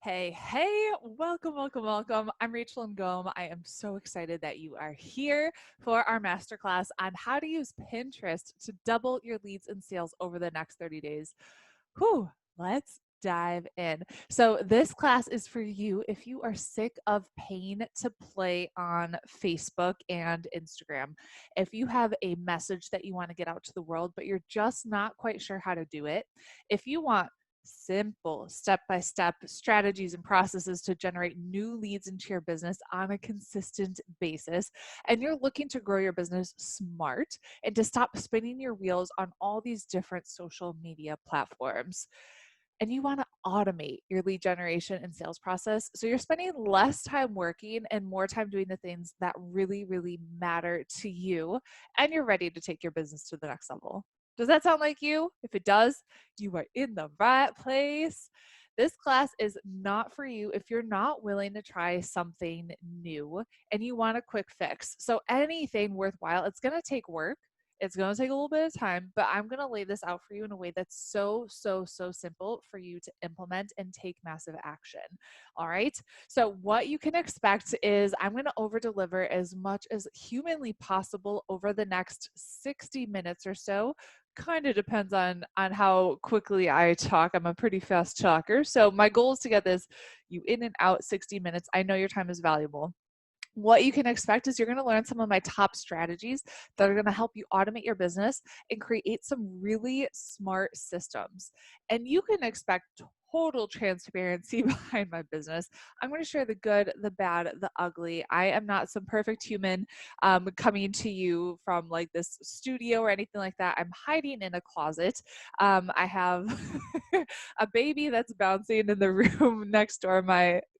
Hey, welcome, welcome, welcome. I'm Rachel Ngom. I am so excited that you are here for our masterclass on how to use Pinterest to double your leads and sales over the next 30 days. Whew, let's dive in. So, this class is for you if you are sick of paying to play on Facebook and Instagram. If you have a message that you want to get out to the world, but you're just not quite sure how to do it, if you want simple step-by-step strategies and processes to generate new leads into your business on a consistent basis, and you're looking to grow your business smart and to stop spinning your wheels on all these different social media platforms, and you want to automate your lead generation and sales process so you're spending less time working and more time doing the things that really, really matter to you, and you're ready to take your business to the next level. Does that sound like you? If it does, you are in the right place. This class is not for you if you're not willing to try something new and you want a quick fix. So anything worthwhile, it's going to take work. It's going to take a little bit of time, but I'm going to lay this out for you in a way that's so simple for you to implement and take massive action. All right. So what you can expect is I'm going to over deliver as much as humanly possible over the next 60 minutes or so. Kind of depends on how quickly I talk. I'm a pretty fast talker. So my goal is to get this you in and out 60 minutes. I know your time is valuable. What you can expect is you're going to learn some of my top strategies that are going to help you automate your business and create some really smart systems. And you can expect total transparency behind my business. I'm going to share the good, the bad, the ugly. I am not some perfect human coming to you from like this studio or anything like that. I'm hiding in a closet. I have a baby that's bouncing in the room next door.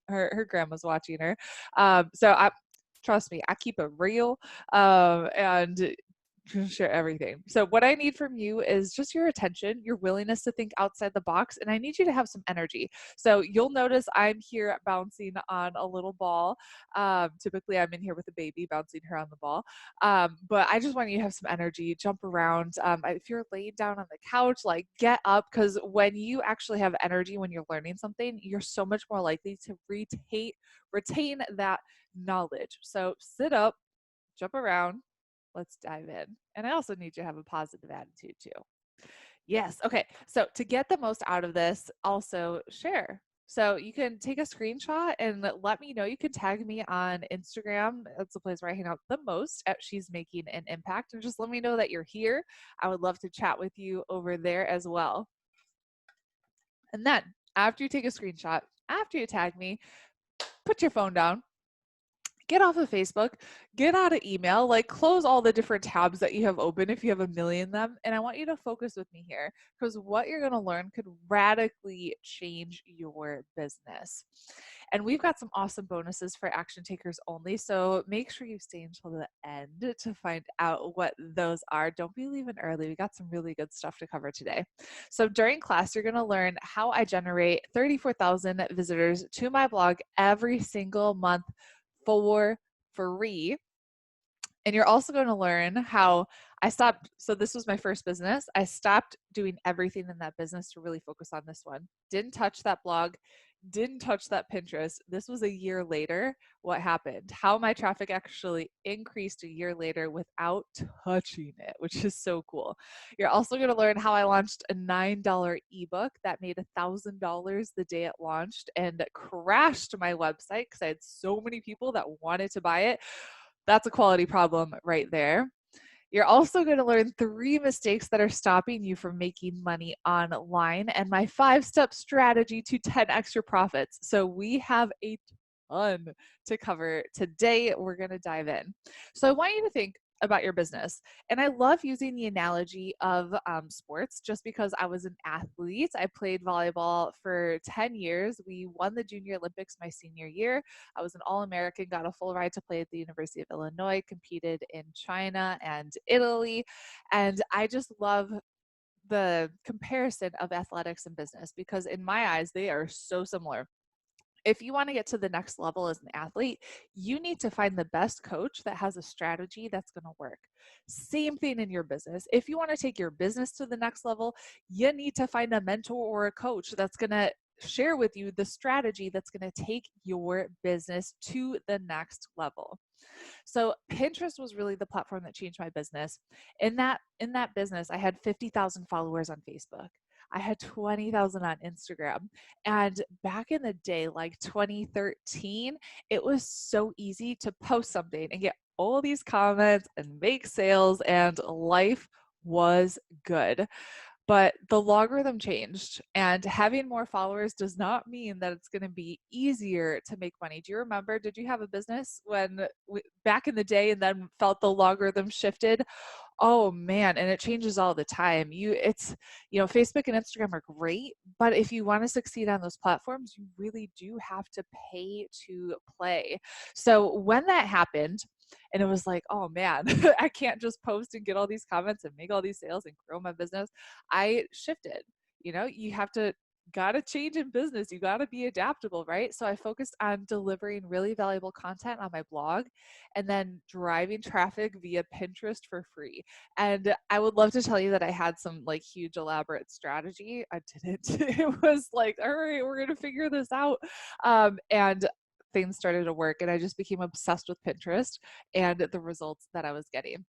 Her grandma's watching her. So I trust me, I keep it real and share everything. So what I need from you is just your attention, your willingness to think outside the box, and I need you to have some energy. So you'll notice I'm here bouncing on a little ball. Typically I'm in here with a baby bouncing her on the ball. But I just want you to have some energy, jump around. If you're laid down on the couch, like get up, because when you actually have energy when you're learning something, you're so much more likely to retain that knowledge. So sit up, jump around. Let's dive in. And I also need you to have a positive attitude too. Yes. Okay. So to get the most out of this, also share. So you can take a screenshot and let me know. You can tag me on Instagram. That's the place where I hang out the most at She's Making an Impact. And just let me know that you're here. I would love to chat with you over there as well. And then after you take a screenshot, after you tag me, put your phone down, get off of Facebook, get out of email, like close all the different tabs that you have open if you have a million of them. And I want you to focus with me here because what you're going to learn could radically change your business. And we've got some awesome bonuses for action takers only. So make sure you stay until the end to find out what those are. Don't be leaving early. We got some really good stuff to cover today. So during class, you're going to learn how I generate 34,000 visitors to my blog every single month for free. And you're also going to learn how I stopped. So, this was my first business. I stopped doing everything in that business to really focus on this one. Didn't touch that blog, didn't touch that Pinterest. This was a year later. What happened? How my traffic actually increased a year later without touching it, which is so cool. You're also going to learn how I launched a $9 ebook that made $1,000 the day it launched and crashed my website because I had so many people that wanted to buy it. That's a quality problem right there. You're also going to learn 3 mistakes that are stopping you from making money online and my 5-step strategy to 10x your profits. So we have a ton to cover today. We're going to dive in. So I want you to think about your business. And I love using the analogy of sports just because I was an athlete. I played volleyball for 10 years. We won the Junior Olympics my senior year. I was an All-American, got a full ride to play at the University of Illinois, competed in China and Italy. And I just love the comparison of athletics and business because in my eyes, they are so similar. If you want to get to the next level as an athlete, you need to find the best coach that has a strategy that's going to work. Same thing in your business. If you want to take your business to the next level, you need to find a mentor or a coach that's going to share with you the strategy that's going to take your business to the next level. So Pinterest was really the platform that changed my business. In that business, I had 50,000 followers on Facebook. I had 20,000 on Instagram. And back in the day, like 2013, it was so easy to post something and get all these comments and make sales, and life was good. But the logarithm changed, and having more followers does not mean that it's going to be easier to make money. Do you remember, did you have a business back in the day and then felt the logarithm shifted? Oh man, and it changes all the time. Facebook and Instagram are great, but if you want to succeed on those platforms, you really do have to pay to play. So when that happened, and it was like, oh man, I can't just post and get all these comments and make all these sales and grow my business. I shifted. You have to got to change in business. You got to be adaptable, right? So I focused on delivering really valuable content on my blog and then driving traffic via Pinterest for free. And I would love to tell you that I had some like huge elaborate strategy. I didn't. It was like, all right, we're going to figure this out. And things started to work, and I just became obsessed with Pinterest and the results that I was getting.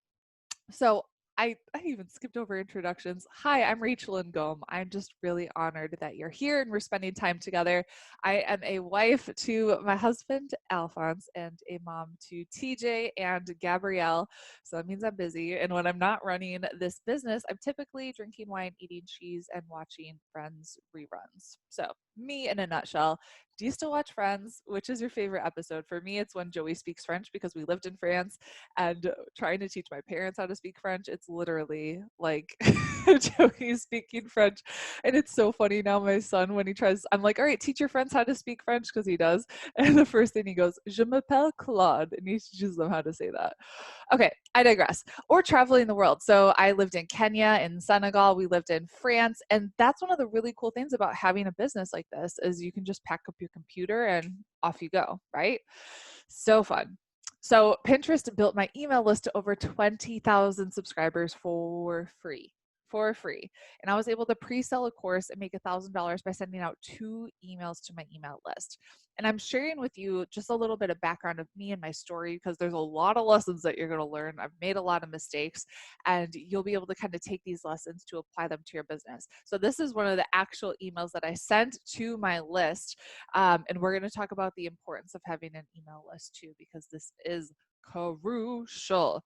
So I even skipped over introductions. Hi, I'm Rachel and Ngom. I'm just really honored that you're here and we're spending time together. I am a wife to my husband, Alphonse, and a mom to TJ and Gabrielle. So that means I'm busy. And when I'm not running this business, I'm typically drinking wine, eating cheese, and watching Friends reruns. So me in a nutshell. Do you still watch Friends? Which is your favorite episode? For me, it's when Joey speaks French, because we lived in France, and trying to teach my parents how to speak French, it's literally like Joey speaking French. And it's so funny now, my son, when he tries, I'm like, all right, teach your friends how to speak French, because he does. And the first thing he goes, Je m'appelle Claude. And he teaches them how to say that. Okay, I digress. Or traveling the world. So I lived in Kenya, in Senegal, we lived in France. And that's one of the really cool things about having a business like this, is you can just pack up your computer and off you go, right? So fun. So Pinterest built my email list to over 20,000 subscribers for free. For free. And I was able to pre-sell a course and make $1,000 by sending out 2 emails to my email list. And I'm sharing with you just a little bit of background of me and my story, because there's a lot of lessons that you're going to learn. I've made a lot of mistakes, and you'll be able to kind of take these lessons to apply them to your business. So this is one of the actual emails that I sent to my list. And we're going to talk about the importance of having an email list too, because this is crucial.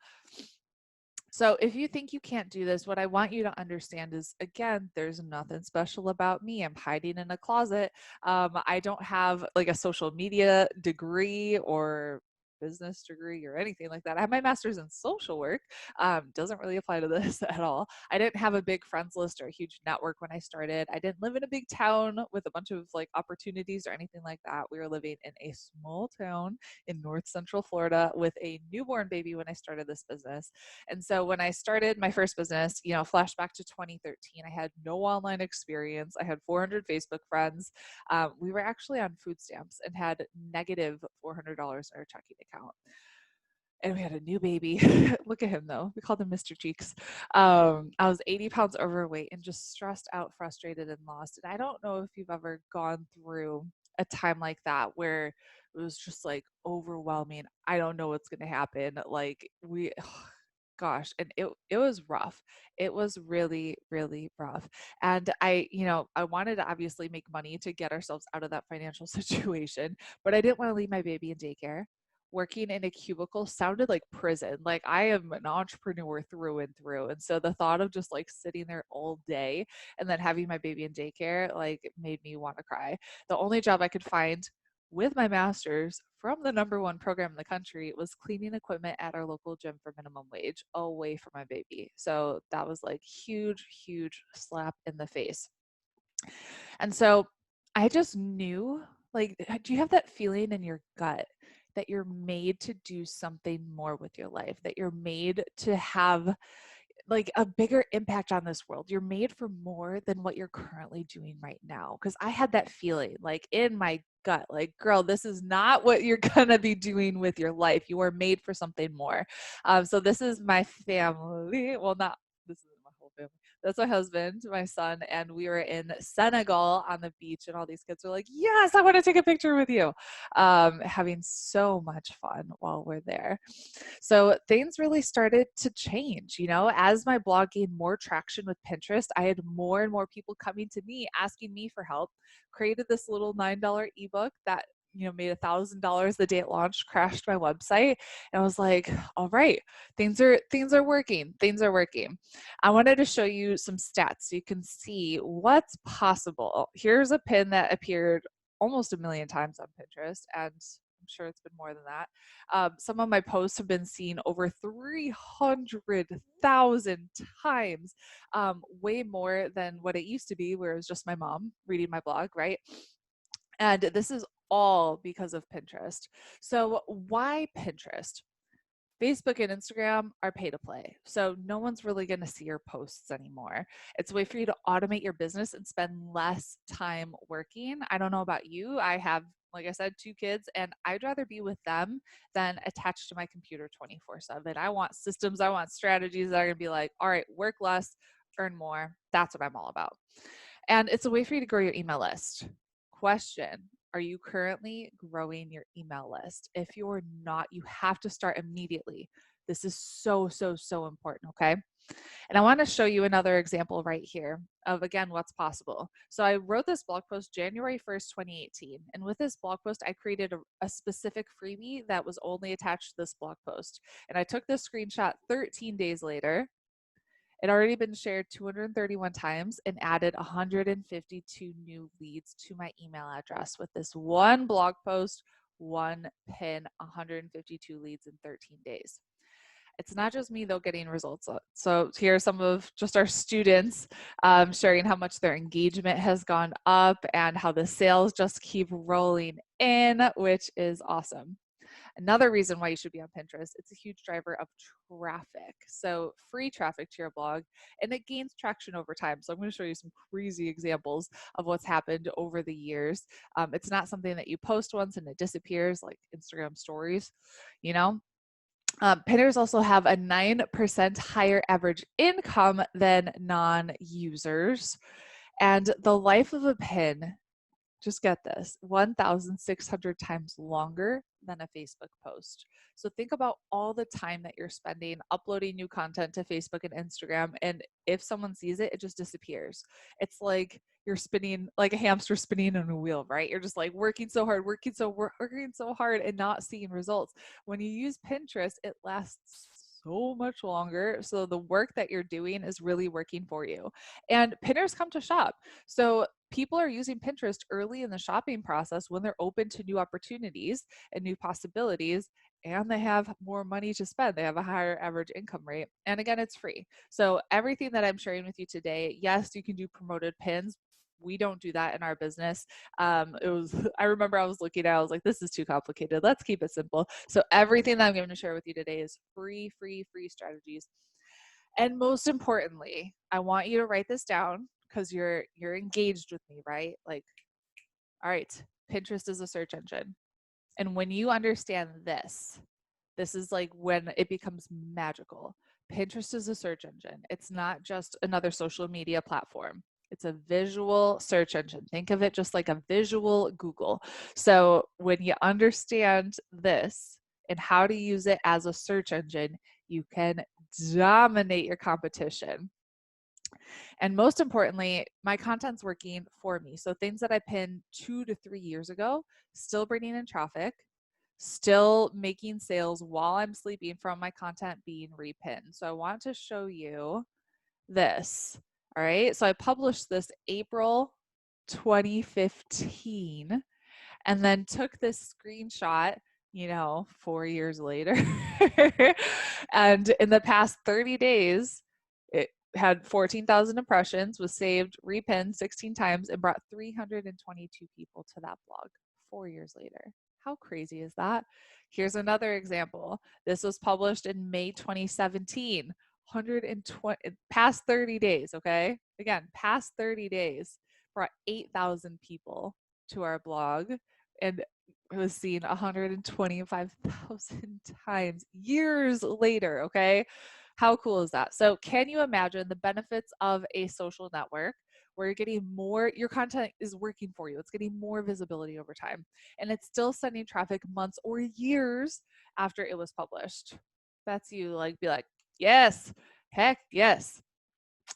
So if you think you can't do this, what I want you to understand is, again, there's nothing special about me. I'm hiding in a closet. I don't have like a social media degree or business degree or anything like that. I have my master's in social work. Doesn't really apply to this at all. I didn't have a big friends list or a huge network when I started. I didn't live in a big town with a bunch of like opportunities or anything like that. We were living in a small town in North Central Florida with a newborn baby when I started this business. And so when I started my first business, flashback to 2013, I had no online experience. I had 400 Facebook friends. We were actually on food stamps and had negative $400 in our checking account. And we had a new baby. Look at him though. We called him Mr. Cheeks. I was 80 pounds overweight and just stressed out, frustrated, and lost. And I don't know if you've ever gone through a time like that where it was just like overwhelming. I don't know what's going to happen. Gosh, and it was rough. It was really, really rough. And I wanted to obviously make money to get ourselves out of that financial situation, but I didn't want to leave my baby in daycare. Working in a cubicle sounded like prison. Like, I am an entrepreneur through and through. And so the thought of just like sitting there all day and then having my baby in daycare, like, made me want to cry. The only job I could find with my master's from the #1 program in the country was cleaning equipment at our local gym for minimum wage, away from my baby. So that was like huge, huge slap in the face. And so I just knew, like, do you have that feeling in your gut that you're made to do something more with your life, that you're made to have like a bigger impact on this world? You're made for more than what you're currently doing right now. Because I had that feeling like in my gut, like, girl, this is not what you're gonna be doing with your life. You are made for something more. So this is my family. Well, not this isn't my whole family. That's my husband, my son, and we were in Senegal on the beach, and all these kids were like, "Yes, I want to take a picture with you," having so much fun while we're there. So things really started to change. As my blog gained more traction with Pinterest, I had more and more people coming to me asking me for help. Created this little $9 ebook that made $1,000 the day it launched, crashed my website, and I was like, all right, things are working. Things are working. I wanted to show you some stats so you can see what's possible. Here's a pin that appeared almost a million times on Pinterest, and I'm sure it's been more than that. Some of my posts have been seen over 300,000 times, way more than what it used to be, where it was just my mom reading my blog, right? And this is all because of Pinterest. So, why Pinterest? Facebook and Instagram are pay to play. So no one's really going to see your posts anymore. It's a way for you to automate your business and spend less time working. I don't know about you. I have, like I said, 2 kids, and I'd rather be with them than attached to my computer 24/7. I want systems, I want strategies that are going to be like, all right, work less, earn more. That's what I'm all about. And it's a way for you to grow your email list. Question: are you currently growing your email list? If you're not, you have to start immediately. This is so, so, so important, okay? And I want to show you another example right here of, again, what's possible. So I wrote this blog post January 1st, 2018. And with this blog post, I created a specific freebie that was only attached to this blog post. And I took this screenshot 13 days later. It had already been shared 231 times and added 152 new leads to my email address with this one blog post, one pin, 152 leads in 13 days. It's not just me, though, getting results. So here are some of just our students sharing how much their engagement has gone up and how the sales just keep rolling in, which is awesome. Another reason why you should be on Pinterest, it's a huge driver of traffic. So free traffic to your blog, and it gains traction over time. So I'm going to show you some crazy examples of what's happened over the years. It's not something that you post once and it disappears like Instagram stories, you know? Pinners also have a 9% higher average income than non-users. And the life of a pin, just get this, 1,600 times longer than a Facebook post. So think about all the time that you're spending uploading new content to Facebook and Instagram. And if someone sees it, it just disappears. It's like you're spinning like a hamster spinning on a wheel, right? You're just like working so hard, working so hard and not seeing results. When you use Pinterest, it lasts so much longer. So the work that you're doing is really working for you. And pinners come to shop. So people are using Pinterest early in the shopping process when they're open to new opportunities and new possibilities, and they have more money to spend. They have a higher average income rate. And again, it's free. So everything that I'm sharing with you today, yes, you can do promoted pins. We don't do that in our business. I remember I was looking at it, I was like, this is too complicated. Let's keep it simple. So everything that I'm going to share with you today is free strategies. And most importantly, I want you to write this down because you're engaged with me, right? Like, all right, Pinterest is a search engine. And when you understand this is like when it becomes magical. Pinterest is a search engine. It's not just another social media platform. It's a visual search engine. Think of it just like a visual Google. So when you understand this and how to use it as a search engine, you can dominate your competition. And most importantly, my content's working for me. So things that I pinned 2 to 3 years ago, still bringing in traffic, still making sales while I'm sleeping from my content being repinned. So I want to show you this. All right. So I published this April 2015 and then took this screenshot, 4 years later. And in the past 30 days, it had 14,000 impressions, was saved, repinned 16 times, and brought 322 people to that blog 4 years later. How crazy is that? Here's another example. This was published in May 2017. 120 past 30 days, okay? Again, past 30 days brought 8,000 people to our blog, and it was seen 125,000 times years later, okay? How cool is that? So can you imagine the benefits of a social network where you're getting more, your content is working for you. It's getting more visibility over time. And it's still sending traffic months or years after it was published. That's you like, be like, yes, heck yes.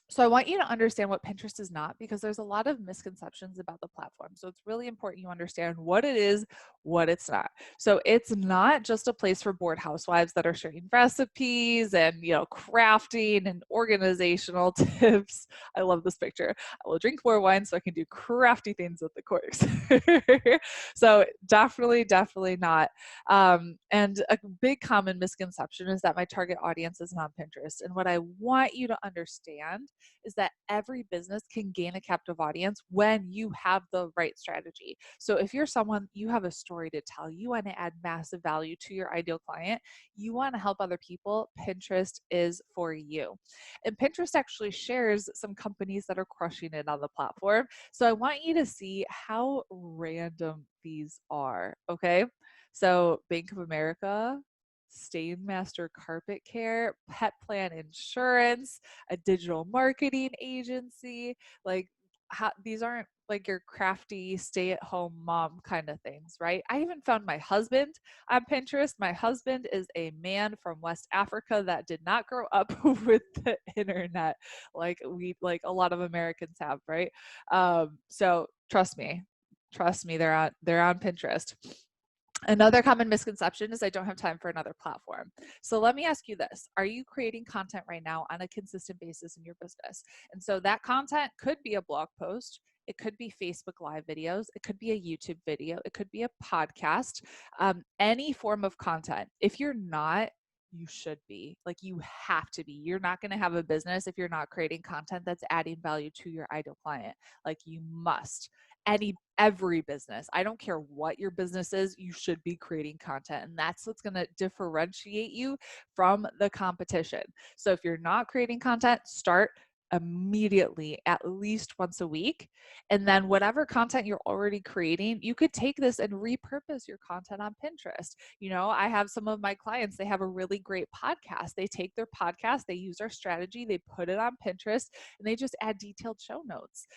So I want you to understand what Pinterest is not, because there's a lot of misconceptions about the platform. So it's really important you understand what it is, what it's not. So it's not just a place for bored housewives that are sharing recipes and, crafting and organizational tips. I love this picture. I will drink more wine so I can do crafty things with the corks. So definitely not. And a big common misconception is that my target audience is on Pinterest. And what I want you to understand is that every business can gain a captive audience when you have the right strategy. So if you're someone, you have a story to tell, you want to add massive value to your ideal client, you want to help other people, Pinterest is for you. And Pinterest actually shares some companies that are crushing it on the platform. So I want you to see how random these are, okay? So Bank of America, Stainmaster Carpet Care, Pet Plan Insurance, a digital marketing agency. Like, these aren't like your crafty stay-at-home mom kind of things, right? I even found my husband on Pinterest. My husband is a man from West Africa that did not grow up with the internet like a lot of Americans have, right? So trust me, they're on Pinterest. Another common misconception is I don't have time for another platform. So let me ask you this. Are you creating content right now on a consistent basis in your business? And so that content could be a blog post. It could be Facebook Live videos. It could be a YouTube video. It could be a podcast, any form of content. If you're not, you should be. Like, you have to be. You're not going to have a business if you're not creating content that's adding value to your ideal client. Like, you must. Every business, I don't care what your business is, you should be creating content, and that's what's going to differentiate you from the competition. So if you're not creating content, start immediately, at least once a week. And then whatever content you're already creating, you could take this and repurpose your content on Pinterest. I have some of my clients, they have a really great podcast. They take their podcast, they use our strategy, they put it on Pinterest, and they just add detailed show notes.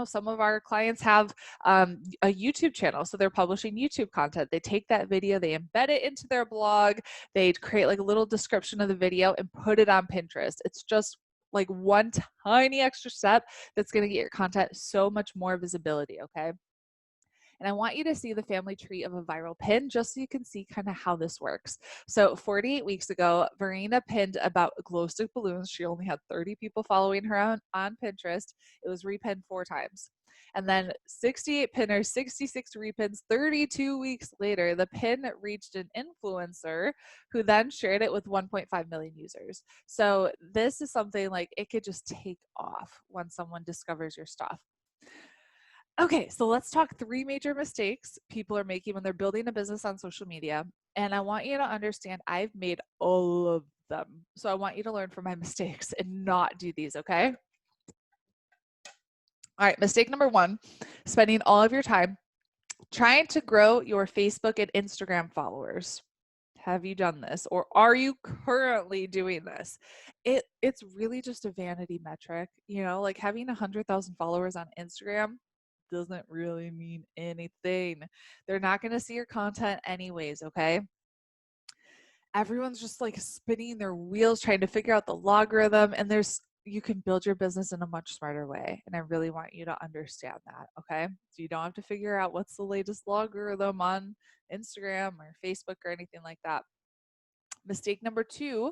Some of our clients have a YouTube channel, so they're publishing YouTube content. They take that video, they embed it into their blog, they create like a little description of the video and put it on Pinterest. It's just like one tiny extra step that's going to get your content so much more visibility, okay? And I want you to see the family tree of a viral pin just so you can see kind of how this works. So 48 weeks ago, Verena pinned about glow stick balloons. She only had 30 people following her on Pinterest. It was repinned 4 times. And then 68 pinners, 66 repins. 32 weeks later, the pin reached an influencer who then shared it with 1.5 million users. So this is something like it could just take off when someone discovers your stuff. Okay, so let's talk 3 major mistakes people are making when they're building a business on social media. And I want you to understand I've made all of them. So I want you to learn from my mistakes and not do these, okay? All right, mistake number 1, spending all of your time trying to grow your Facebook and Instagram followers. Have you done this, or are you currently doing this? It's really just a vanity metric, like having 100,000 followers on Instagram doesn't really mean anything. They're not going to see your content anyways, okay? Everyone's just like spinning their wheels trying to figure out the logarithm, and you can build your business in a much smarter way. And I really want you to understand that, okay? So you don't have to figure out what's the latest logarithm on Instagram or Facebook or anything like that. Mistake number 2,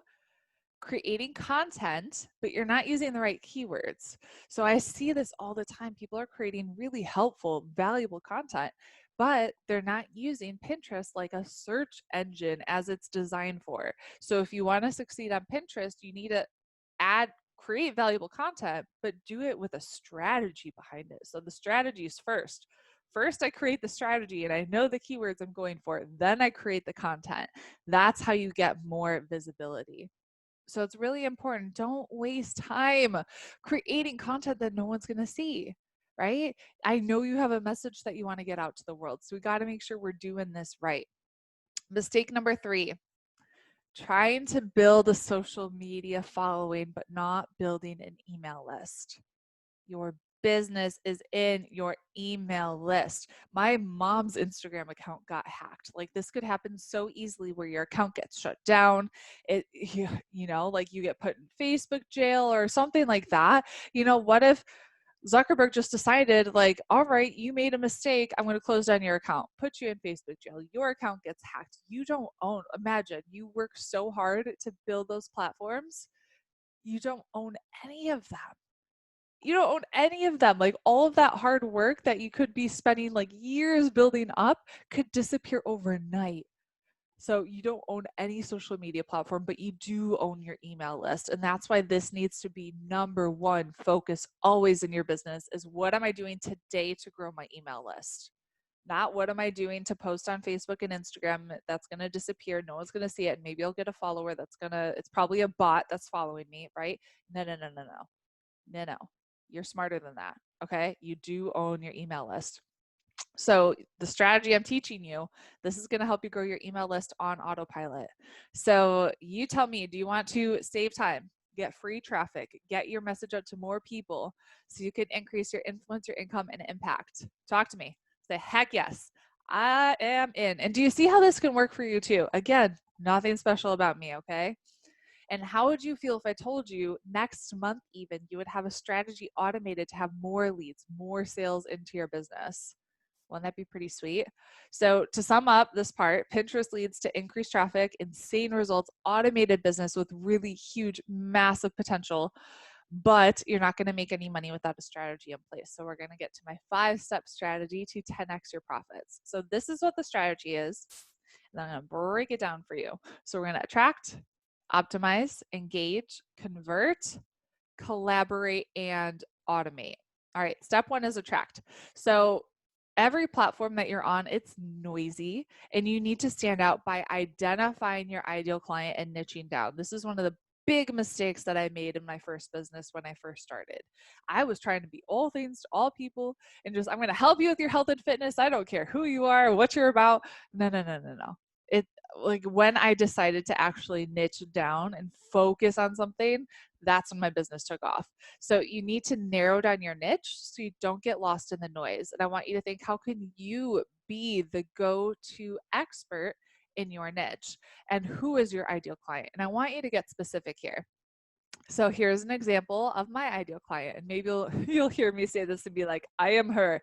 creating content, but you're not using the right keywords. So I see this all the time. People are creating really helpful, valuable content, but they're not using Pinterest like a search engine as it's designed for. So if you want to succeed on Pinterest, you need to create valuable content, but do it with a strategy behind it. So the strategy is first. First, I create the strategy and I know the keywords I'm going for. Then I create the content. That's how you get more visibility. So it's really important. Don't waste time creating content that no one's going to see, right? I know you have a message that you want to get out to the world. So we got to make sure we're doing this right. Mistake number 3, trying to build a social media following, but not building an email list. Your business is in your email list. My mom's Instagram account got hacked. Like this could happen so easily where your account gets shut down. Like you get put in Facebook jail or something like that. What if Zuckerberg just decided, like, all right, you made a mistake. I'm going to close down your account, put you in Facebook jail. Your account gets hacked. You don't own, imagine you work so hard to build those platforms. You don't own any of them. You don't own any of them. Like all of that hard work that you could be spending like years building up could disappear overnight. So you don't own any social media platform, but you do own your email list. And that's why this needs to be number one focus always in your business is what am I doing today to grow my email list? Not what am I doing to post on Facebook and Instagram that's going to disappear. No one's going to see it. Maybe I'll get a follower it's probably a bot that's following me, right? No. No. You're smarter than that. Okay. You do own your email list. So the strategy I'm teaching you, this is going to help you grow your email list on autopilot. So you tell me, do you want to save time, get free traffic, get your message out to more people so you can increase your influence, your income, and impact? Talk to me. Say, heck yes, I am in. And do you see how this can work for you too? Again, nothing special about me, okay? And how would you feel if I told you next month even you would have a strategy automated to have more leads, more sales into your business? Wouldn't that be pretty sweet? So to sum up this part, Pinterest leads to increased traffic, insane results, automated business with really huge, massive potential, but you're not going to make any money without a strategy in place. So we're going to get to my 5-step strategy to 10x your profits. So this is what the strategy is, and I'm going to break it down for you. So we're going to attract, optimize, engage, convert, collaborate, and automate. All right, step 1 is attract. So every platform that you're on, it's noisy, and you need to stand out by identifying your ideal client and niching down. This is one of the big mistakes that I made in my first business when I first started. I was trying to be all things to all people and just, I'm going to help you with your health and fitness. I don't care who you are, what you're about. No. It like when I decided to actually niche down and focus on something, that's when my business took off. So you need to narrow down your niche so you don't get lost in the noise. And I want you to think, how can you be the go-to expert in your niche? And who is your ideal client? And I want you to get specific here. So here's an example of my ideal client, and maybe you'll hear me say this and be like, I am her.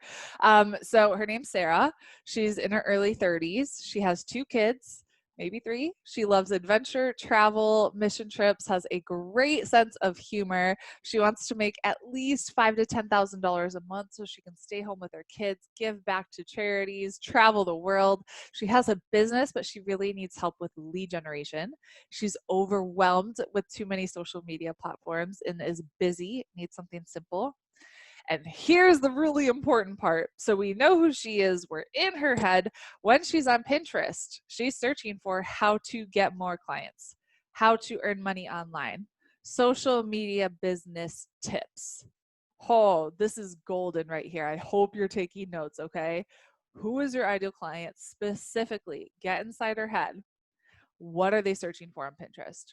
So her name's Sarah. She's in her early 30s. She has 2 kids, maybe 3. She loves adventure, travel, mission trips, has a great sense of humor. She wants to make at least $5,000 to $10,000 a month so she can stay home with her kids, give back to charities, travel the world. She has a business, but she really needs help with lead generation. She's overwhelmed with too many social media platforms and is busy, needs something simple. And here's the really important part. So we know who she is. We're in her head. When she's on Pinterest, she's searching for how to get more clients, how to earn money online, social media business tips. Oh, this is golden right here. I hope you're taking notes, okay? Who is your ideal client specifically? Get inside her head. What are they searching for on Pinterest?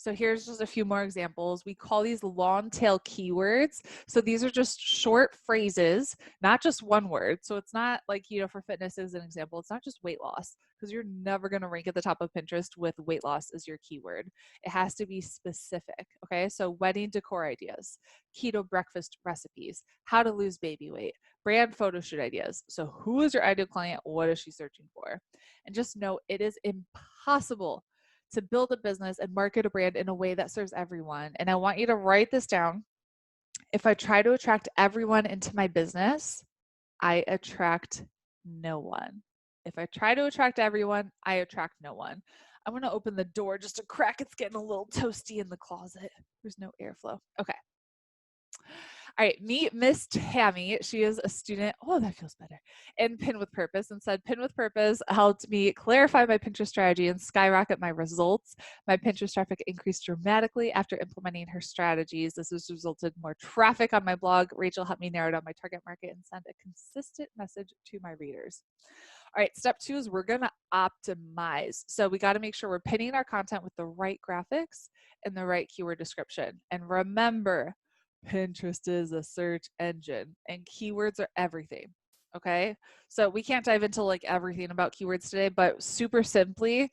So here's just a few more examples. We call these long tail keywords. So these are just short phrases, not just one word. So it's not like, for fitness as an example, it's not just weight loss, because you're never going to rank at the top of Pinterest with weight loss as your keyword. It has to be specific. Okay. So wedding decor ideas, keto breakfast recipes, how to lose baby weight, brand photo shoot ideas. So who is your ideal client? What is she searching for? And just know it is impossible to build a business and market a brand in a way that serves everyone. And I want you to write this down. If I try to attract everyone into my business, I attract no one. If I try to attract everyone, I attract no one. I'm going to open the door just a crack. It's getting a little toasty in the closet. There's no airflow. Okay. All right, meet Miss Tammy. She is a student, oh, that feels better, in Pin with Purpose, and said Pin with Purpose helped me clarify my Pinterest strategy and skyrocket my results. My Pinterest traffic increased dramatically after implementing her strategies. This has resulted in more traffic on my blog. Rachel helped me narrow down my target market and send a consistent message to my readers. All right, step 2 is we're going to optimize. So we got to make sure we're pinning our content with the right graphics and the right keyword description. And remember, Pinterest is a search engine and keywords are everything. Okay, so we can't dive into like everything about keywords today, but super simply,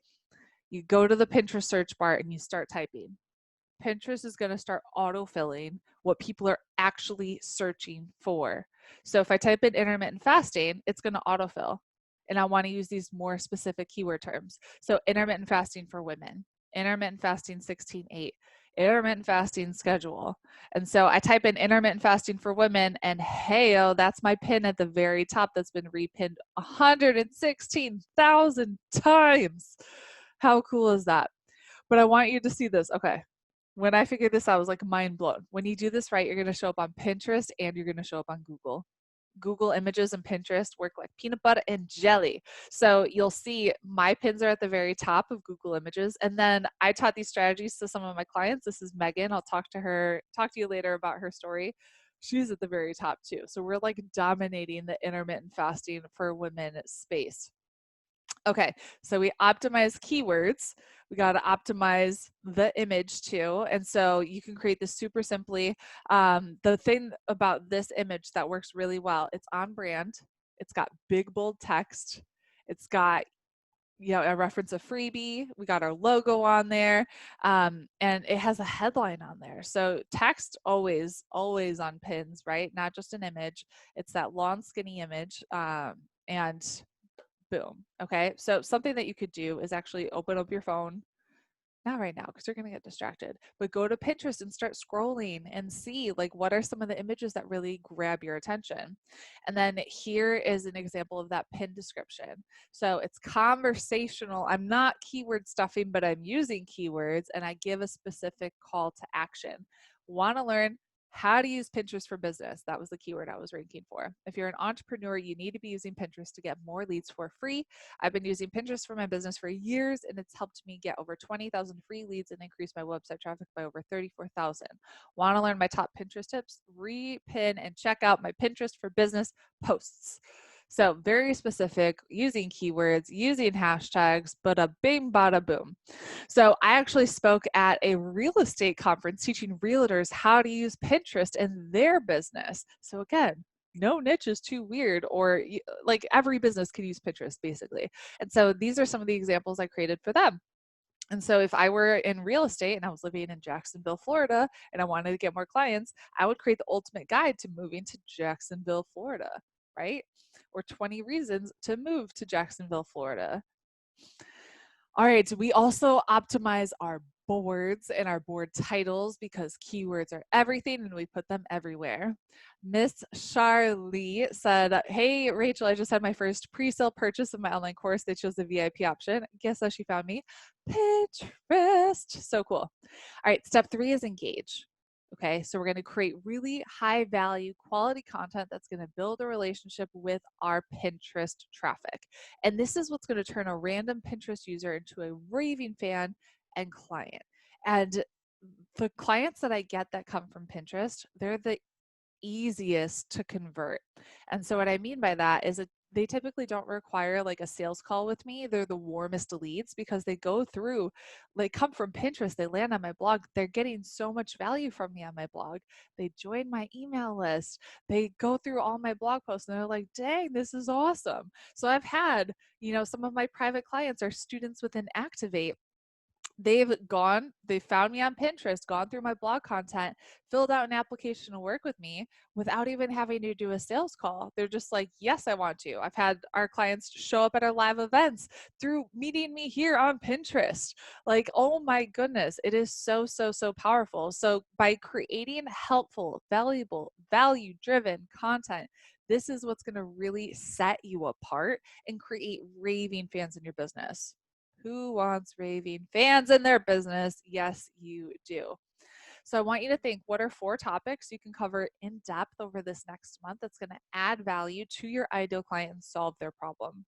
you go to the Pinterest search bar and you start typing. Pinterest is going to start autofilling what people are actually searching for. So if I type in intermittent fasting, it's going to autofill. And I want to use these more specific keyword terms. So intermittent fasting for women, intermittent fasting 16/8, intermittent fasting schedule. And so I type in intermittent fasting for women and hey, oh, that's my pin at the very top that's been repinned 116,000 times. How cool is that? But I want you to see this. Okay. When I figured this out, I was like mind blown. When you do this right, you're going to show up on Pinterest and you're going to show up on Google. Google Images and Pinterest work like peanut butter and jelly. So you'll see my pins are at the very top of Google Images. And then I taught these strategies to some of my clients. This is Megan. I'll talk to you later about her story. She's at the very top too. So we're like dominating the intermittent fasting for women space. Okay, so we optimize keywords. We got to optimize the image too. And so you can create this super simply. The thing about this image that works really well, it's on brand. It's got big, bold text. It's got a reference a freebie. We got our logo on there. And it has a headline on there. So text always on pins, right? Not just an image. It's that long, skinny image. And boom. Okay. So something that you could do is actually open up your phone. Not right now because you're going to get distracted, but go to Pinterest and start scrolling and see like what are some of the images that really grab your attention. And then here is an example of that pin description. So it's conversational. I'm not keyword stuffing, but I'm using keywords and I give a specific call to action. Want to learn how to use Pinterest for business? That was the keyword I was ranking for. If you're an entrepreneur, you need to be using Pinterest to get more leads for free. I've been using Pinterest for my business for years, and it's helped me get over 20,000 free leads and increase my website traffic by over 34,000. Want to learn my top Pinterest tips? Repin and check out my Pinterest for business posts. So very specific, using keywords, using hashtags, but a bing, bada boom. So I actually spoke at a real estate conference teaching realtors how to use Pinterest in their business. So again, no niche is too weird, or like every business can use Pinterest basically. And so these are some of the examples I created for them. And so if I were in real estate and I was living in Jacksonville, Florida, and I wanted to get more clients, I would create the ultimate guide to moving to Jacksonville, Florida, right? Or 20 reasons to move to Jacksonville, Florida. All right, we also optimize our boards and our board titles because keywords are everything and we put them everywhere. Miss Charlie said, hey, Rachel, I just had my first pre-sale purchase of my online course. They chose the VIP option. Guess how she found me? Pinterest. So cool. All right, step 3 is engage. Okay, so we're going to create really high value quality content that's going to build a relationship with our Pinterest traffic. And this is what's going to turn a random Pinterest user into a raving fan and client. And the clients that I get that come from Pinterest, they're the easiest to convert. And so what I mean by that is that they typically don't require like a sales call with me. They're the warmest leads because they go through, like come from Pinterest, they land on my blog. They're getting so much value from me on my blog. They join my email list. They go through all my blog posts and they're like, dang, this is awesome. So I've had, some of my private clients are students within Activate. They found me on Pinterest, gone through my blog content, filled out an application to work with me without even having to do a sales call. They're just like, yes, I want to. I've had our clients show up at our live events through meeting me here on Pinterest. Like, oh my goodness, it is so, so, so powerful. So by creating helpful, valuable, value-driven content, this is what's going to really set you apart and create raving fans in your business. Who wants raving fans in their business? Yes, you do. So I want you to think, what are 4 topics you can cover in depth over this next month that's going to add value to your ideal client and solve their problem?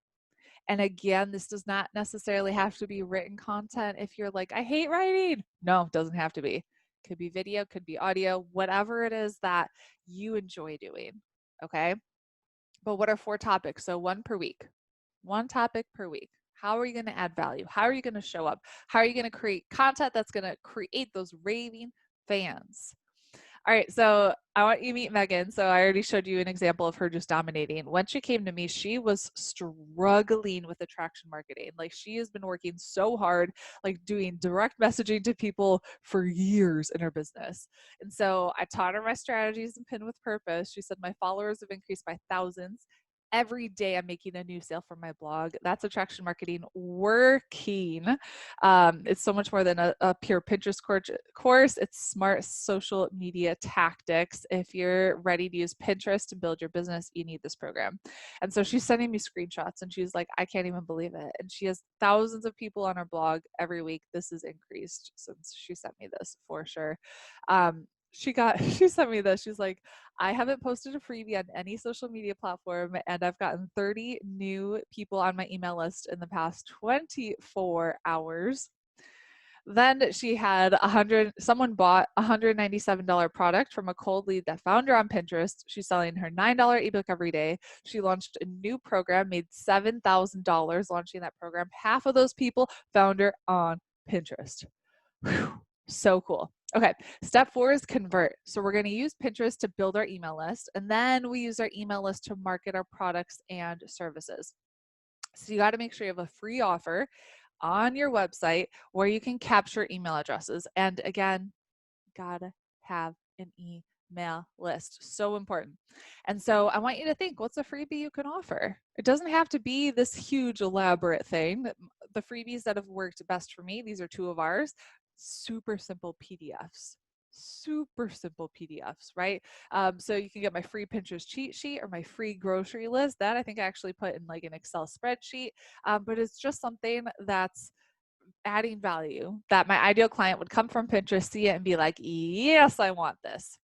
And again, this does not necessarily have to be written content. If you're like, I hate writing. No, it doesn't have to be. Could be video, could be audio, whatever it is that you enjoy doing. Okay. But what are 4 topics? So 1 per week. one topic per week. How are you going to add value? How are you going to show up? How are you going to create content that's going to create those raving fans? All right, so I want you to meet Megan. So I already showed you an example of her just dominating. When she came to me, she was struggling with attraction marketing. Like she has been working so hard, like doing direct messaging to people for years in her business. And so I taught her my strategies and Pin with Purpose. She said my followers have increased by thousands. Every day I'm making a new sale from my blog. That's attraction marketing working. It's so much more than a pure Pinterest course. It's smart social media tactics. If you're ready to use Pinterest to build your business, you need this program. And so she's sending me screenshots and she's like, I can't even believe it. And she has thousands of people on her blog every week. This has increased since she sent me this for sure. She sent me this. She's like, I haven't posted a freebie on any social media platform, and I've gotten 30 new people on my email list in the past 24 hours. Then she had someone bought a $197 product from a cold lead that found her on Pinterest. She's selling her $9 ebook every day. She launched a new program, made $7,000 launching that program. Half of those people found her on Pinterest. Whew, so cool. Okay, step 4 is convert. So we're going to use Pinterest to build our email list, and then we use our email list to market our products and services. So you got to make sure you have a free offer on your website where you can capture email addresses. And again, gotta have an email list. So important. And so I want you to think, what's a freebie you can offer? It doesn't have to be this huge elaborate thing. The freebies that have worked best for me, these are 2 of ours, super simple PDFs. Super simple PDFs, right? So you can get my free Pinterest cheat sheet or my free grocery list. That I think I actually put in like an Excel spreadsheet, but it's just something that's adding value that my ideal client would come from Pinterest, see it, and be like, yes, I want this.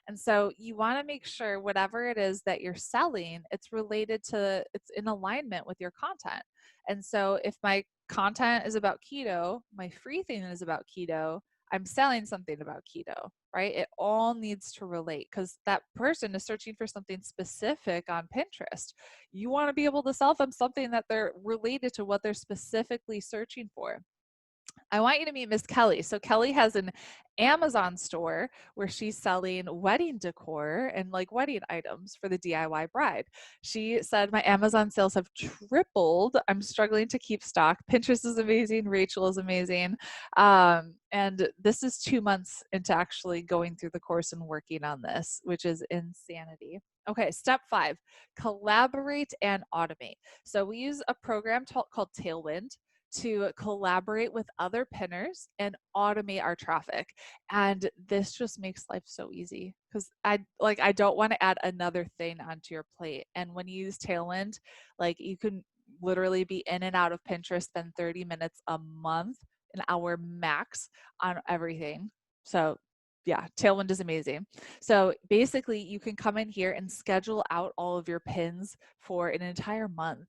And so you want to make sure whatever it is that you're selling, it's in alignment with your content. And so if my content is about keto, my free thing is about keto, I'm selling something about keto, right? It all needs to relate because that person is searching for something specific on Pinterest. You want to be able to sell them something that they're related to what they're specifically searching for. I want you to meet Miss Kelly. So Kelly has an Amazon store where she's selling wedding decor and like wedding items for the DIY bride. She said, my Amazon sales have tripled. I'm struggling to keep stock. Pinterest is amazing. Rachel is amazing. And this is 2 months into actually going through the course and working on this, which is insanity. Okay, step 5, collaborate and automate. So we use a program called Tailwind to collaborate with other pinners and automate our traffic. And this just makes life so easy because I don't want to add another thing onto your plate. And when you use Tailwind, like you can literally be in and out of Pinterest, spend 30 minutes a month, an hour max on everything. So yeah, Tailwind is amazing. So basically you can come in here and schedule out all of your pins for an entire month.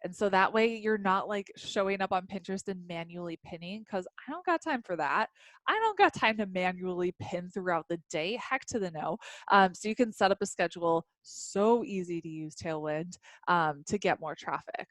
And so that way you're not like showing up on Pinterest and manually pinning because I don't got time for that. I don't got time to manually pin throughout the day. Heck to the no. So you can set up a schedule. So easy to use Tailwind to get more traffic.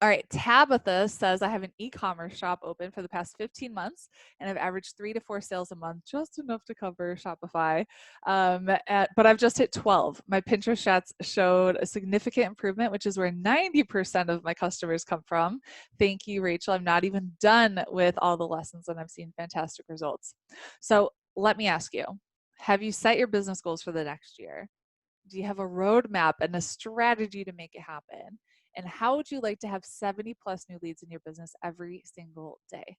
All right, Tabitha says, I have an e-commerce shop open for the past 15 months and I've averaged 3 to 4 sales a month, just enough to cover Shopify. But I've just hit 12. My Pinterest shots showed a significant improvement, which is where 90% of my customers come from. Thank you, Rachel. I'm not even done with all the lessons and I've seen fantastic results. So let me ask you, have you set your business goals for the next year? Do you have a roadmap and a strategy to make it happen? And how would you like to have 70 plus new leads in your business every single day?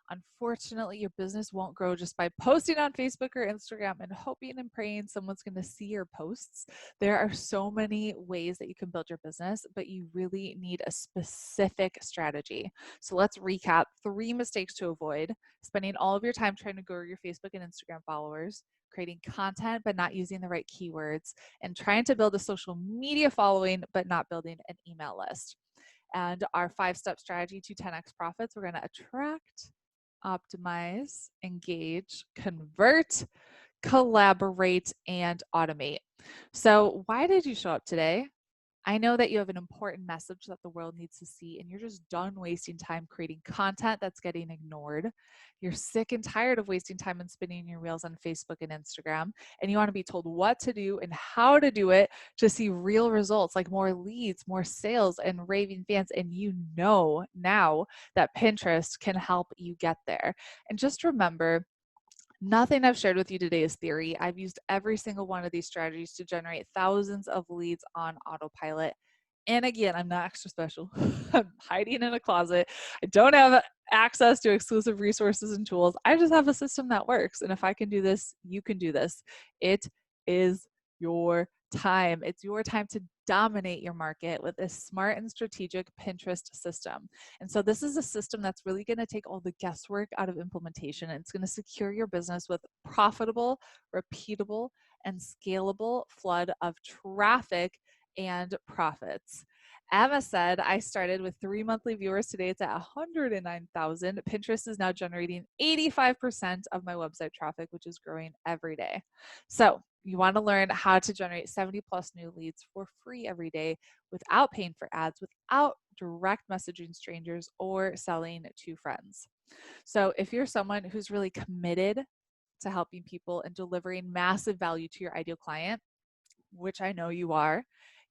Unfortunately, your business won't grow just by posting on Facebook or Instagram and hoping and praying someone's going to see your posts. There are so many ways that you can build your business, but you really need a specific strategy. So let's recap 3 mistakes to avoid: spending all of your time trying to grow your Facebook and Instagram followers, creating content but not using the right keywords, and trying to build a social media following but not building an email list. And our 5-step strategy to 10x profits, we're going to attract, optimize, engage, convert, collaborate, and automate. So why did you show up today? I know that you have an important message that the world needs to see, and you're just done wasting time creating content that's getting ignored. You're sick and tired of wasting time and spinning your wheels on Facebook and Instagram, and you want to be told what to do and how to do it to see real results like more leads, more sales, and raving fans. And you know now that Pinterest can help you get there. And just remember, nothing I've shared with you today is theory. I've used every single one of these strategies to generate thousands of leads on autopilot. And again, I'm not extra special. I'm hiding in a closet. I don't have access to exclusive resources and tools. I just have a system that works. And if I can do this, you can do this. It is your time. It's your time to dominate your market with a smart and strategic Pinterest system. And so this is a system that's really going to take all the guesswork out of implementation. And it's going to secure your business with profitable, repeatable, and scalable flood of traffic and profits. Emma said, I started with 3 monthly viewers. Today it's at 109,000. Pinterest is now generating 85% of my website traffic, which is growing every day. So you want to learn how to generate 70 plus new leads for free every day without paying for ads, without direct messaging strangers or selling to friends. So if you're someone who's really committed to helping people and delivering massive value to your ideal client, which I know you are,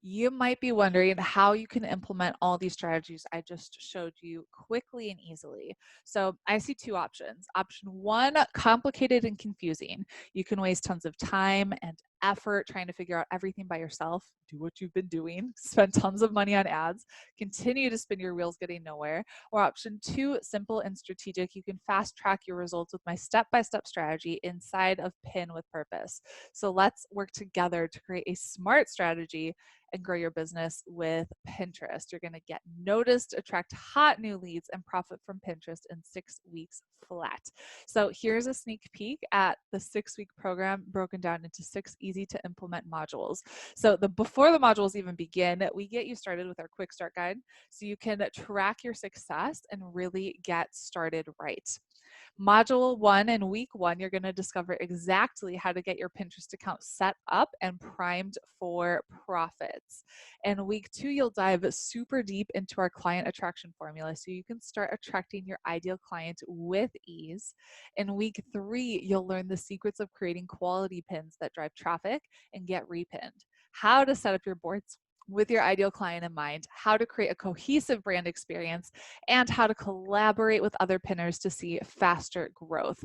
you might be wondering how you can implement all these strategies I just showed you quickly and easily. So I see two options. Option one, complicated and confusing. You can waste tons of time and effort trying to figure out everything by yourself, do what you've been doing, spend tons of money on ads, continue to spin your wheels getting nowhere. Or option two, simple and strategic. You can fast track your results with my step-by-step strategy inside of Pin with Purpose. So let's work together to create a smart strategy and grow your business with Pinterest. You're going to get noticed, attract hot new leads, and profit from Pinterest in 6 weeks flat. So here's a sneak peek at the 6-week program broken down into 6 easy to implement modules. So before the modules even begin, we get you started with our quick start guide so you can track your success and really get started right. Module 1 in week 1, you're going to discover exactly how to get your Pinterest account set up and primed for profits. In week 2, you'll dive super deep into our client attraction formula so you can start attracting your ideal client with ease. In week 3, you'll learn the secrets of creating quality pins that drive traffic and get repinned, how to set up your boards with your ideal client in mind, how to create a cohesive brand experience, and how to collaborate with other pinners to see faster growth.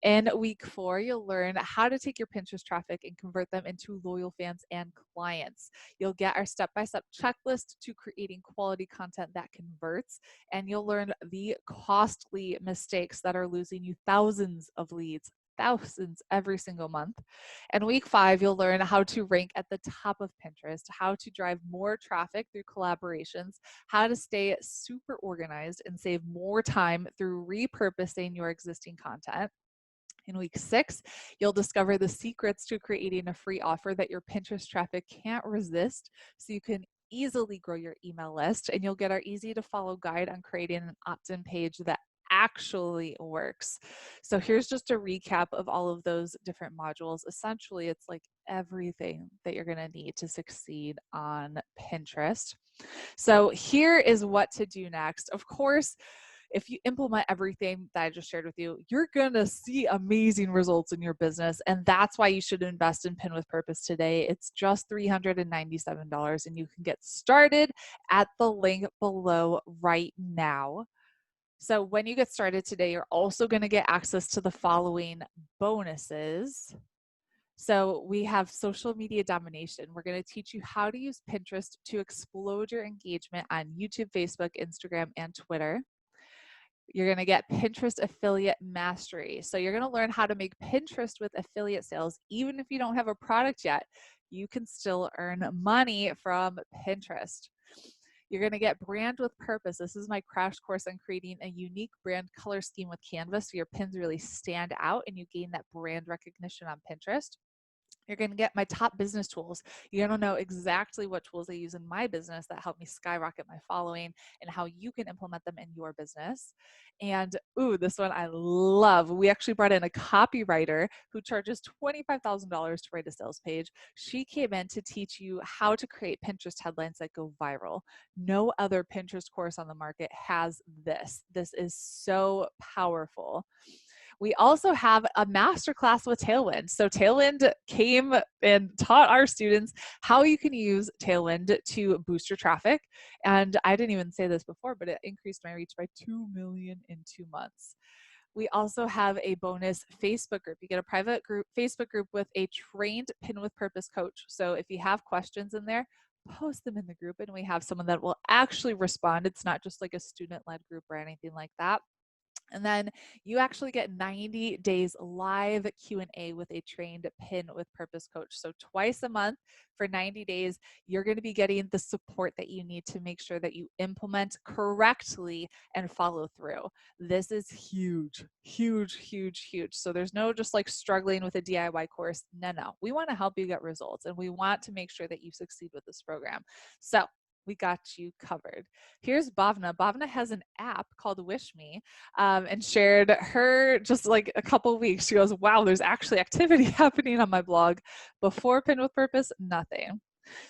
In week 4, you'll learn how to take your Pinterest traffic and convert them into loyal fans and clients. You'll get our step-by-step checklist to creating quality content that converts, and you'll learn the costly mistakes that are losing you thousands of leads, thousands every single month. And week 5, you'll learn how to rank at the top of Pinterest, how to drive more traffic through collaborations, how to stay super organized and save more time through repurposing your existing content. In week 6, you'll discover the secrets to creating a free offer that your Pinterest traffic can't resist so you can easily grow your email list, and you'll get our easy to follow guide on creating an opt-in page that actually works. So here's just a recap of all of those different modules. Essentially, it's like everything that you're going to need to succeed on Pinterest. So here is what to do next. Of course, if you implement everything that I just shared with you, you're going to see amazing results in your business. And that's why you should invest in Pin with Purpose today. It's just $397, and you can get started at the link below right now. So when you get started today, you're also going to get access to the following bonuses. So we have social media domination. We're going to teach you how to use Pinterest to explode your engagement on YouTube, Facebook, Instagram, and Twitter. You're going to get Pinterest affiliate mastery. So you're going to learn how to make Pinterest with affiliate sales. Even if you don't have a product yet, you can still earn money from Pinterest. You're going to get brand with purpose. This is my crash course on creating a unique brand color scheme with Canva so your pins really stand out and you gain that brand recognition on Pinterest. You're going to get my top business tools. You're going to know exactly what tools I use in my business that help me skyrocket my following and how you can implement them in your business. And ooh, this one I love. We actually brought in a copywriter who charges $25,000 to write a sales page. She came in to teach you how to create Pinterest headlines that go viral. No other Pinterest course on the market has this. This is so powerful. We also have a masterclass with Tailwind. So Tailwind came and taught our students how you can use Tailwind to boost your traffic. And I didn't even say this before, but it increased my reach by 2 million in 2 months. We also have a bonus Facebook group. You get a private group, Facebook group with a trained Pin with Purpose coach. So if you have questions in there, post them in the group and we have someone that will actually respond. It's not just like a student-led group or anything like that. And then you actually get 90 days live Q&A with a trained Pin with Purpose coach. So twice a month for 90 days, you're going to be getting the support that you need to make sure that you implement correctly and follow through. This is huge, huge, huge, huge. So there's no just like struggling with a DIY course. No. We want to help you get results and we want to make sure that you succeed with this program. So we got you covered. Here's Bhavna. Bhavna has an app called Wish Me, and shared her just like a couple weeks. She goes, wow, there's actually activity happening on my blog. Before Pin with Purpose, nothing.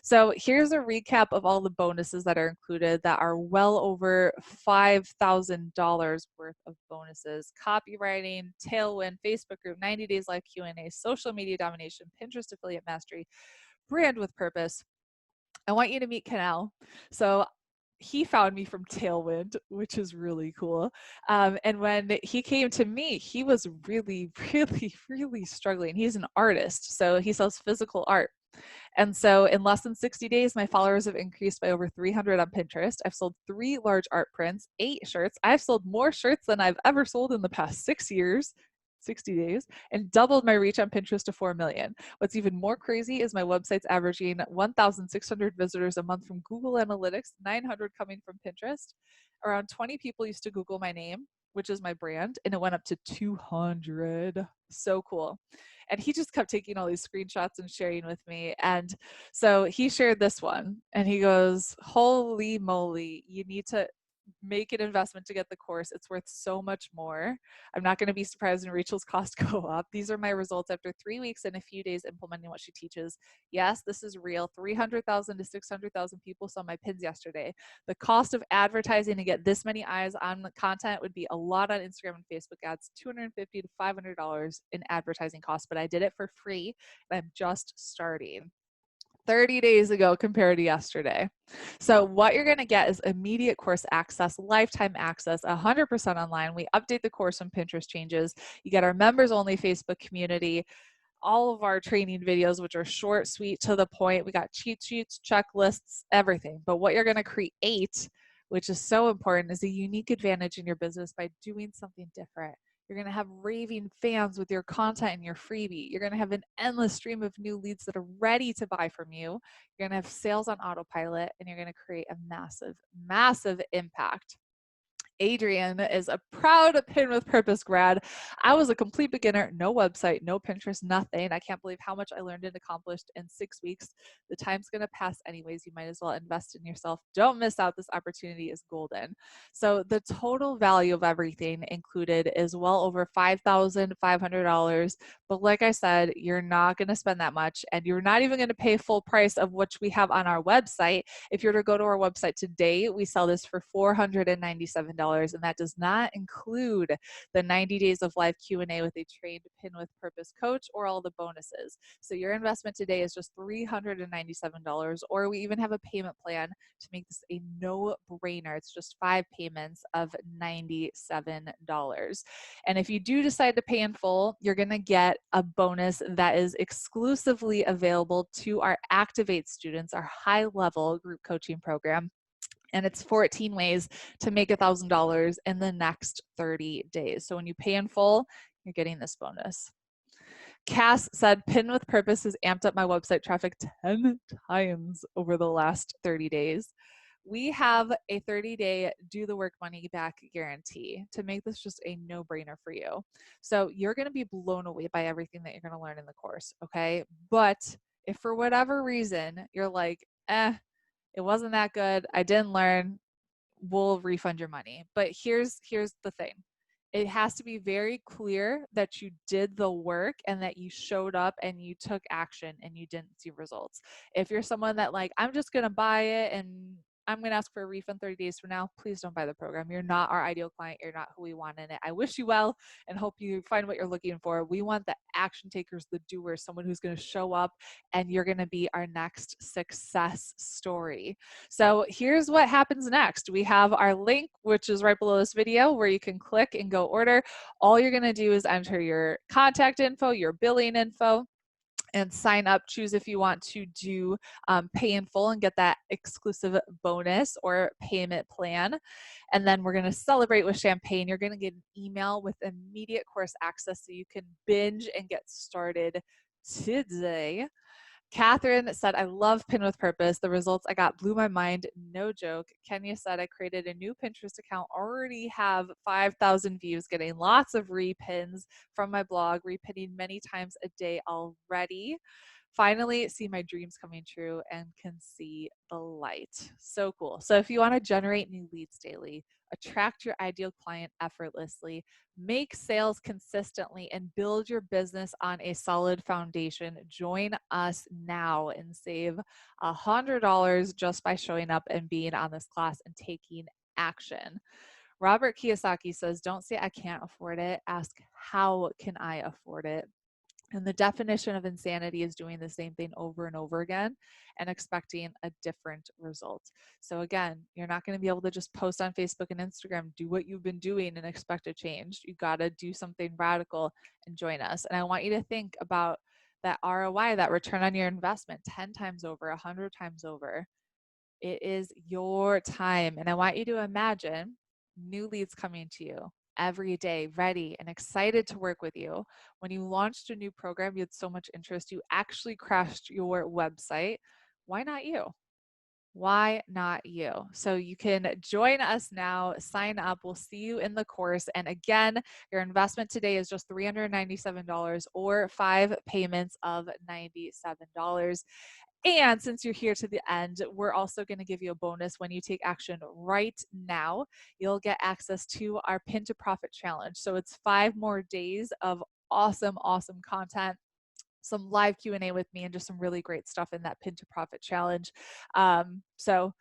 So here's a recap of all the bonuses that are included that are well over $5,000 worth of bonuses. Copywriting, Tailwind, Facebook group, 90 days live Q&A, social media domination, Pinterest affiliate mastery, brand with purpose. I want you to meet Canal. So he found me from Tailwind, which is really cool. And when he came to me, he was really, really, really struggling. He's an artist, so he sells physical art. And so in less than 60 days, my followers have increased by over 300 on Pinterest. I've sold 3 large art prints, 8 shirts. I've sold more shirts than I've ever sold in the past 6 years. 60 days, and doubled my reach on Pinterest to 4 million. What's even more crazy is my website's averaging 1,600 visitors a month from Google Analytics, 900 coming from Pinterest. Around 20 people used to Google my name, which is my brand, and it went up to 200. So cool. And he just kept taking all these screenshots and sharing with me. And so he shared this one and he goes, holy moly, you need to make an investment to get the course. It's worth so much more. I'm not going to be surprised when Rachel's costs go up. These are my results after 3 weeks and a few days implementing what she teaches. Yes, this is real. 300,000 to 600,000 people saw my pins yesterday. The cost of advertising to get this many eyes on the content would be a lot on Instagram and Facebook ads, $250 to $500 in advertising costs, but I did it for free and I'm just starting. 30 days ago compared to yesterday. So what you're going to get is immediate course access, lifetime access, 100% online. We update the course when Pinterest changes. You get our members only Facebook community, all of our training videos, which are short, sweet, to the point. We got cheat sheets, checklists, everything. But what you're going to create, which is so important, is a unique advantage in your business by doing something different. You're going to have raving fans with your content and your freebie. You're going to have an endless stream of new leads that are ready to buy from you. You're going to have sales on autopilot, and you're going to create a massive, massive impact. Adrian is a proud Pin with Purpose grad. I was a complete beginner, no website, no Pinterest, nothing. I can't believe how much I learned and accomplished in 6 weeks. The time's going to pass anyways. You might as well invest in yourself. Don't miss out. This opportunity is golden. So the total value of everything included is well over $5,500. But like I said, you're not going to spend that much, and you're not even going to pay full price of what we have on our website. If you were to go to our website today, we sell this for $497. And that does not include the 90 days of live Q&A with a trained Pin with Purpose coach or all the bonuses. So your investment today is just $397, or we even have a payment plan to make this a no-brainer. It's just 5 payments of $97. And if you do decide to pay in full, you're going to get a bonus that is exclusively available to our Activate students, our high-level group coaching program. And it's 14 ways to make $1,000 in the next 30 days. So when you pay in full, you're getting this bonus. Cass said, Pin with Purpose has amped up my website traffic 10 times over the last 30 days. we have a 30-day do the work money back guarantee to make this just a no-brainer for you. So you're going to be blown away by everything that you're going to learn in the course, okay? But if for whatever reason you're like, it wasn't that good, I didn't learn, we'll refund your money. But here's the thing. It has to be very clear that you did the work and that you showed up and you took action and you didn't see results. If you're someone that like, I'm just going to buy it and I'm going to ask for a refund 30 days from now, please don't buy the program. You're not our ideal client. You're not who we want in it. I wish you well and hope you find what you're looking for. We want the action takers, the doers, someone who's going to show up and you're going to be our next success story. So here's what happens next. We have our link, which is right below this video, where you can click and go order. All you're going to do is enter your contact info, your billing info, and sign up. Choose if you want to do pay in full and get that exclusive bonus or payment plan. And then we're going to celebrate with champagne. You're going to get an email with immediate course access so you can binge and get started today. Catherine said, I love Pin with Purpose. The results I got blew my mind. No joke. Kenya said, I created a new Pinterest account, already have 5,000 views, getting lots of repins from my blog, repinning many times a day already. Finally, see my dreams coming true and can see the light. So cool. So if you want to generate new leads daily, attract your ideal client effortlessly, make sales consistently, and build your business on a solid foundation, join us now and save $100 just by showing up and being on this class and taking action. Robert Kiyosaki says, don't say I can't afford it. Ask, how can I afford it? And the definition of insanity is doing the same thing over and over again and expecting a different result. So again, you're not going to be able to just post on Facebook and Instagram, do what you've been doing and expect a change. You got to do something radical and join us. And I want you to think about that ROI, that return on your investment, 10 times over, 100 times over. It is your time. And I want you to imagine new leads coming to you every day, ready and excited to work with you. When you launched a new program, you had so much interest, you actually crashed your website. Why not you? Why not you? So you can join us now, sign up. We'll see you in the course. And again, your investment today is just $397 or 5 payments of $97. And since you're here to the end, we're also going to give you a bonus when you take action right now. You'll get access to our Pin to Profit Challenge. So it's 5 more days of awesome, awesome content, some live Q&A with me, and just some really great stuff in that Pin to Profit Challenge. So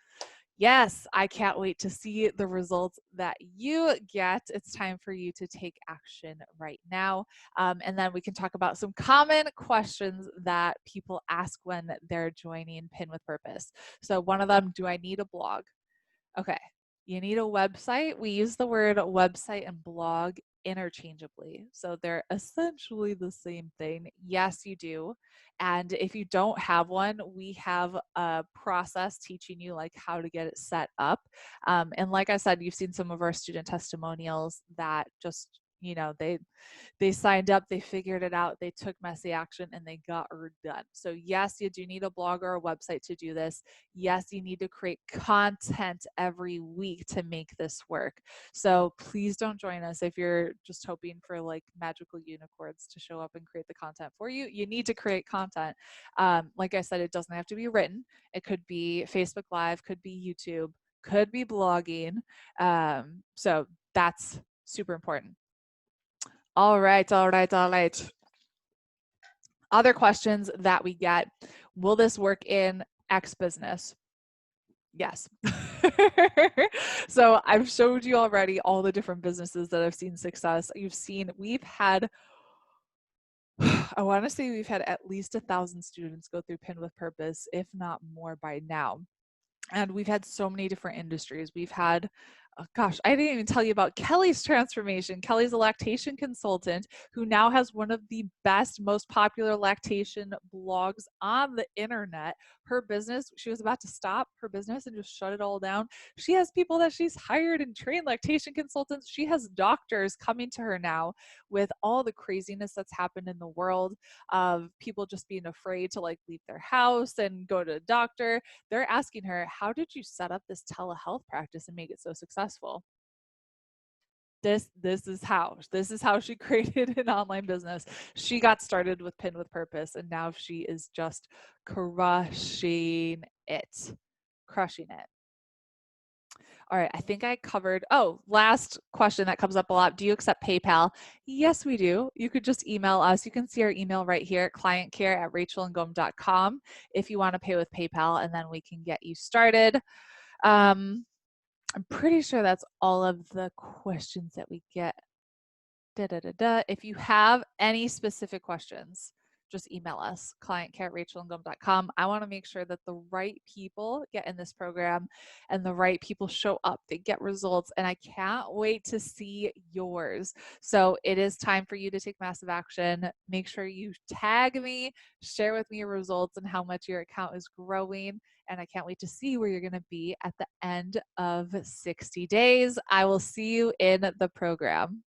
yes, I can't wait to see the results that you get. It's time for you to take action right now. And then we can talk about some common questions that people ask when they're joining Pin with Purpose. So one of them, do I need a blog? Okay, you need a website. We use the word website and blog interchangeably. So they're essentially the same thing. Yes, you do. And if you don't have one, we have a process teaching you like how to get it set up. And like I said, you've seen some of our student testimonials that just, they signed up, they figured it out, they took messy action, and they got her done. So yes, you do need a blog or a website to do this. Yes, you need to create content every week to make this work. So please don't join us if you're just hoping for like magical unicorns to show up and create the content for you. You need to create content. Like I said, it doesn't have to be written. It could be Facebook Live, could be YouTube, could be blogging. So that's super important. All right. Other questions that we get, will this work in X business? Yes. So I've showed you already all the different businesses that have seen success. We've had, I want to say we've had at least 1,000 students go through Pin with Purpose, if not more by now. And we've had so many different industries. We've had Oh, gosh, I didn't even tell you about Kelly's transformation. Kelly's a lactation consultant who now has one of the best, most popular lactation blogs on the internet. Her business, she was about to stop her business and just shut it all down. She has people that she's hired and trained, lactation consultants. She has doctors coming to her now with all the craziness that's happened in the world of people just being afraid to like leave their house and go to a doctor. They're asking her, how did you set up this telehealth practice and make it so successful? This is how she created an online business. She got started with Pin with Purpose, and now she is just crushing it. Crushing it. All right, I think I covered. Oh, last question that comes up a lot. Do you accept PayPal? Yes, we do. You could just email us. You can see our email right here, clientcare@rachelandgom.com, if you want to pay with PayPal, and then we can get you started. I'm pretty sure that's all of the questions that we get. If you have any specific questions, just email us, clientcare@rachelandgom.com. I want to make sure that the right people get in this program and the right people show up. They get results, and I can't wait to see yours. So it is time for you to take massive action. Make sure you tag me, share with me your results and how much your account is growing. And I can't wait to see where you're going to be at the end of 60 days. I will see you in the program.